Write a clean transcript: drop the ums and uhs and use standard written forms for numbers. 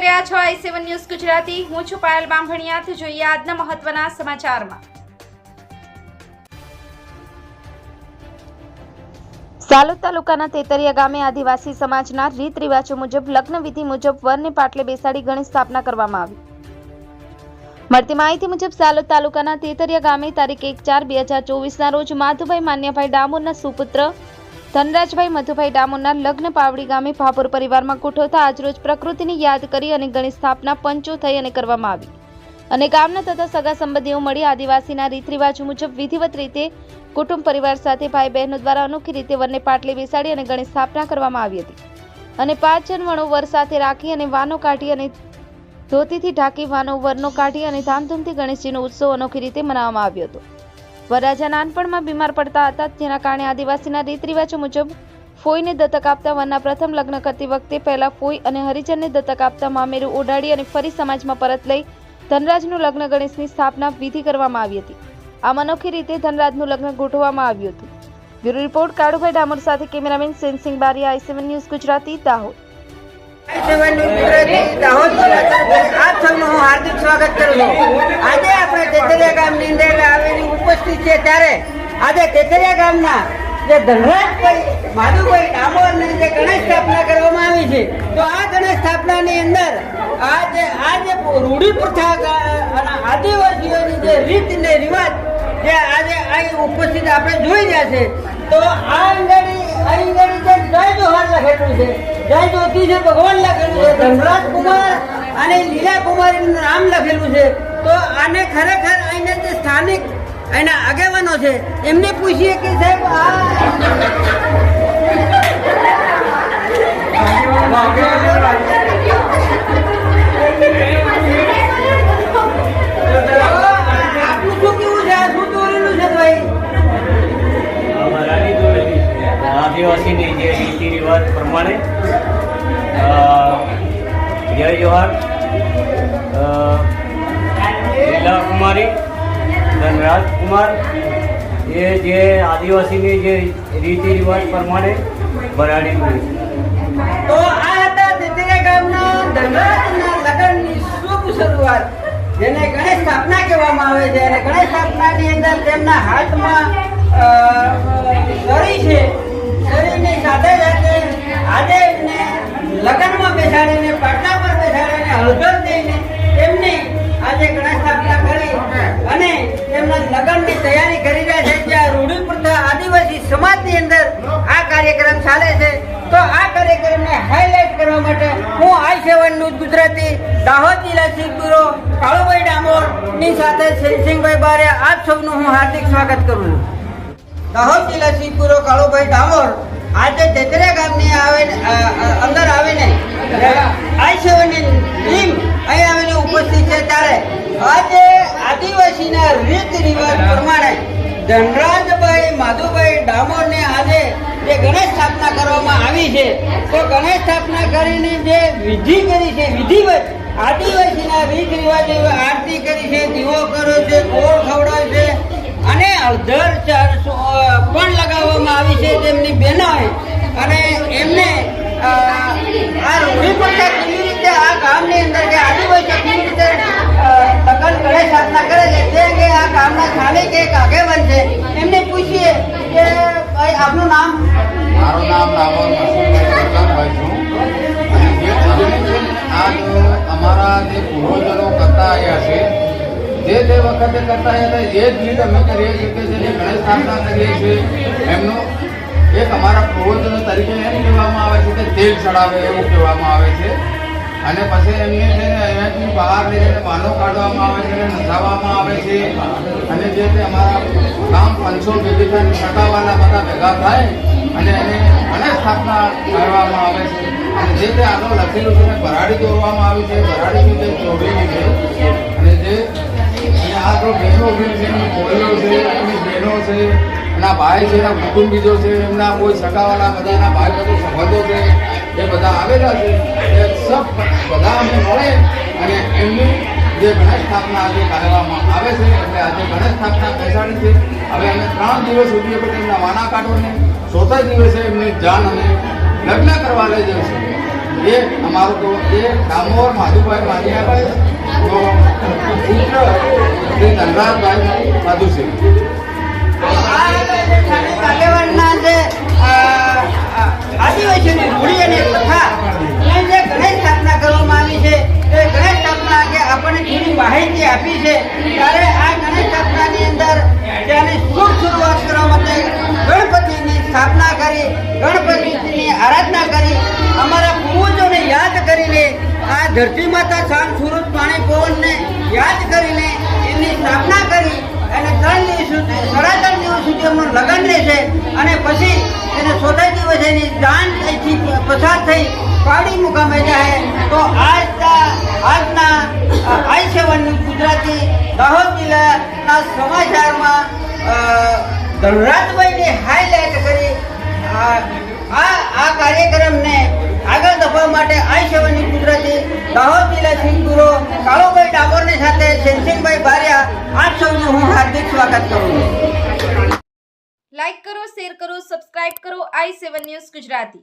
રહ્યા છો i7 news Gujarati. હું છું પાયલ બામભણિયા। જોઈએ આજના મહત્વના સમાચારમાં। સાલોદ તાલુકાના તેતરિયા ગામે આદિવાસી સમાજના રીત રિવાજો મુજબ લગ્ન વિધિ મુજબ વરને પાટલે બેસાડી ગણેશ સ્થાપના કરવામાં આવી। મળતી માહિતી મુજબ સાલોદ તાલુકાના તેતરિયા ગામે તારીખ 1/4/2024ના રોજ માધુભાઈ માન્યાભાઈ ડામોરના સુપુત્ર ધનરાજભાઈ મધુભાઈ ડામોરના લગ્ન પાવડી ગામે ભાપોર પરિવારમાં ગોઠવતા આજરોજ પ્રકૃતિની યાદ કરી અને ગણેશ સ્થાપના પંચો થઈ અને કરવામાં આવી અને ગામના તથા સગા સંબંધીઓ મળી આદિવાસીના રીત રિવાજો મુજબ વિધિવત રીતે કુટુંબ પરિવાર સાથે ભાઈ બહેનો દ્વારા અનોખી રીતે વરને પાટલે બેસાડી અને ગણેશ સ્થાપના કરવામાં આવી હતી અને 5 જણ વણો વર સાથે રાખી અને વાનો કાઢી અને ધોતીથી ઢાંકી વાનો વરનો કાઢી અને ધામધૂમથી ગણેશજીનો ઉત્સવ અનોખી રીતે મનાવવામાં આવ્યો હતો। વરરાજા નાનપણમાં બીમાર પડતા હતા, જેના કારણે આદિવાસીના રીત રિવાજો મુજબ ફોઈને દત્તક આપતા વરના પ્રથમ લગ્ન કરતી વખતે પહેલા ફોઈ અને હરિજનને દત્તક આપતા મામેરું ઓડાડી અને ફરી સમાજમાં પરત લઈ ધનરાજનું લગ્ન ગણેશની સ્થાપના વિધિ કરવામાં આવી હતી। આમ અનોખી રીતે ધનરાજનું લગ્ન ગોઠવવામાં આવ્યું હતું। બ્યુરો રિપોર્ટ કાળુભાઈ ડામોર સાથે cameraman Sensing Bariya, i7 news Gujarati, Dahod. આપ સૌનું હું હાર્દિક સ્વાગત કરું છું। આજે આપણે તેતરિયા ગામની અંદર આવેલી ઉપસ્થિત છે ત્યારે આજે તેતરિયા ગામના જે ધનરાજભાઈ માધુભાઈ ડામોરની જે ગણેશ સ્થાપના કરવામાં આવી છે, તો આ ગણેશ સ્થાપનાની અંદર આજે રૂઢિ પ્રથા અને આદિવાસીઓની જે રીત ને રિવાજ જે આજે અહીં ઉપસ્થિત આપણે જોઈ રહ્યા છે, તો આ અહીં જય જોહાર લખેલું છે, જય જ્યોતિષ ભગવાન લખેલું છે, ધનરાજ કુમાર અને લીલા કુમારીનું નામ લખેલું છે। તો આને ખરેખર અહીંના જે સ્થાનિક અહીંના આગેવાનો છે એમને પૂછીએ કે સાહેબ આપનું શું કેવું છે, શું દોરેલું છે ભાઈ? આદિવાસીની જે રીતિ રિવાજ પ્રમાણે જય જોહાર, લીલા કુમારી, ધનરાજ કુમાર, એ જે આદિવાસીની જે રીતિ રિવાજ પ્રમાણે ભરાડી હોય છે। તો આ હતા તેતરિયા ગામના ધનરાજના લગ્નની શુભ શરૂઆત, જેને ગણેશ સ્થાપના કહેવામાં આવે છે। અને ગણેશ સ્થાપનાની અંદર તેમના હાથમાં સરી છે, સરીની સાથે સાથે આજે એમને લગ્નમાં બેસાડીને પાટલા પર બેસાડીને હળદર દઈને એમને આજે ગણેશ સ્થાપના કરી અને તેમના લગ્નની તૈયારી કરી રહ્યા છે। જ્યાં રૂઢિ પ્રથા આદિવાસી સમાજની અંદર આ કાર્યક્રમ ચાલે છે, તો આ કાર્યક્રમને હાઇલાઇટ કરવા માટે હું i7 ન્યૂઝ ગુજરાતી દાહોદ જિલ્લા ચીફ બ્યુરો કાળુભાઈ ડામોરની સાથે સેનસિંગભાઈ બારિયા, આપ સૌનું હું હાર્દિક સ્વાગત કરું છું। દાહોદ જિલ્લા ચીફ બ્યુરો કાળુભાઈ ડામોર આજે તેતરિયા ગામની અંદર આવીને i7 ની ટીમ અહીં આવીને ઉપસ્થિત છે ત્યારે આજે આદિવાસીના રીત રિવાજ પ્રમાણે ધનરાજભાઈ માધુભાઈ ડામોરને આજે જે ગણેશ સ્થાપના કરવામાં આવી છે, તો ગણેશ સ્થાપના કરીને જે વિધિ કરી છે, વિધિવત આદિવાસીના રીત રિવાજ આરતી કરી છે, દીવો કર્યો છે, ગોળ ખવડાવ્યો છે અને હળદર પણ લગાવવામાં આવી છે તેમની બહેનોએ। અને એમને આ રૂઢિ પ્રથા કેવી રીતે આ ગામની અંદર કે આદિવાસી કેવી રીતે લગ્ન ગણેશ સ્થાપના કરે છે તે અંગે આ ગામના સ્થાનિક એક આગેવાન છે, એમને પૂછીએ કે ભાઈ આપનું નામ? મારું નામ ડામોર મસુમભાઈ છું। આ જો અમારા જે પૂર્વજો કરતા આવ્યા છે, જે વખતે કરતા આવ્યા હતા એ જ રીત અમે કરીએ છીએ કે જેની ગણેશ સ્થાપના કરીએ છીએ, એમનું એક અમારા પૂર્વજો તરીકે એમ કહેવામાં આવે છે કે તેલ ચડાવે એવું કહેવામાં આવે છે। અને પછી એમને છે ને અહીંયાથી બહાર લઈને વાનો કાઢવામાં આવે છે, નચાવવામાં આવે છે અને જે તે અમારા ગામ પંચો ભેગી થઈને સગાવાલા બધા ભેગા થાય અને એને ગણેશ સ્થાપના કરવામાં આવે છે। અને જે તે આગળ લખેલું છે ભરાડી દોરવામાં આવી છે, ભરાડી જે ચોરેલી છે અને જે આ તો બહેનો છે, એમની કોળીઓ છે, એમની બહેનો છે, એના ભાઈ છે, એના કુટુંબીજો છે, એમના કોઈ સગાવાલા બધાના ભાઈ બધો સંબંધો છે, એ બધા આવેલા છે, એ સબ બધા અમને મળે અને એમની જે ગણેશ સ્થાપના આજે કરવામાં આવે છે। એટલે આજે ગણેશ સ્થાપના બેસાડી છે। હવે અમે 3 દિવસ સુધી તેમના વાના કાઢોને 4થા દિવસે એમની જાન અમે લગ્ન કરવા લઈ જઈશું। એ અમારું તો એ ડામોર માધુભાઈ મારિયાભાઈ તો પુત્ર શ્રી ધનરાજભાઈ માધુસિંહ. આગેવાનના જે આદિવાસીની મૂડી અને કથા એ જે ગણેશ સ્થાપના કરવામાં આવી છે એ ગણેશ સ્થાપના કે આપણને થોડી માહિતી આપી છે ત્યારે આ ગણેશ સ્થાપનાની અંદર ત્યાંની શુભ શરૂઆત કરવા માટે ગણપતિની સ્થાપના કરી, ગણપતિની આરાધના કરી, અમારા પૂર્વજોને યાદ કરીને આ ધરતી માતા શાંત સુરત પાણી પવનને યાદ કરીને એમની સ્થાપના કરી અને 3 દિવસ સુધી 3.5 દિવસ સુધી એમનું લગ્ન રહેશે અને પછી એને 4થા દિવસે એની જાન અહીંથી પસાર થઈ પાવડી મુકામે જાય. તો આજના આઈ7 ગુજરાતી દાહોદ જિલ્લાના સમાચારમાં ધનરાજભાઈને હાઈલાઇટ કરી આ કાર્યક્રમને આગળ ધપવા માટે આઈ7 ગુજરાતી દાહોદ જિલ્લા સિંહગુરુ કાળુભાઈ ડામોરની સાથે સેનસિંગભાઈ બારિયા આપ સૌનું હું હાર્દિક સ્વાગત કરું છું. લાઈક કરો, શેર કરો, સબસ્ક્રાઇબ કરો i7 ન્યૂઝ ગુજરાતી.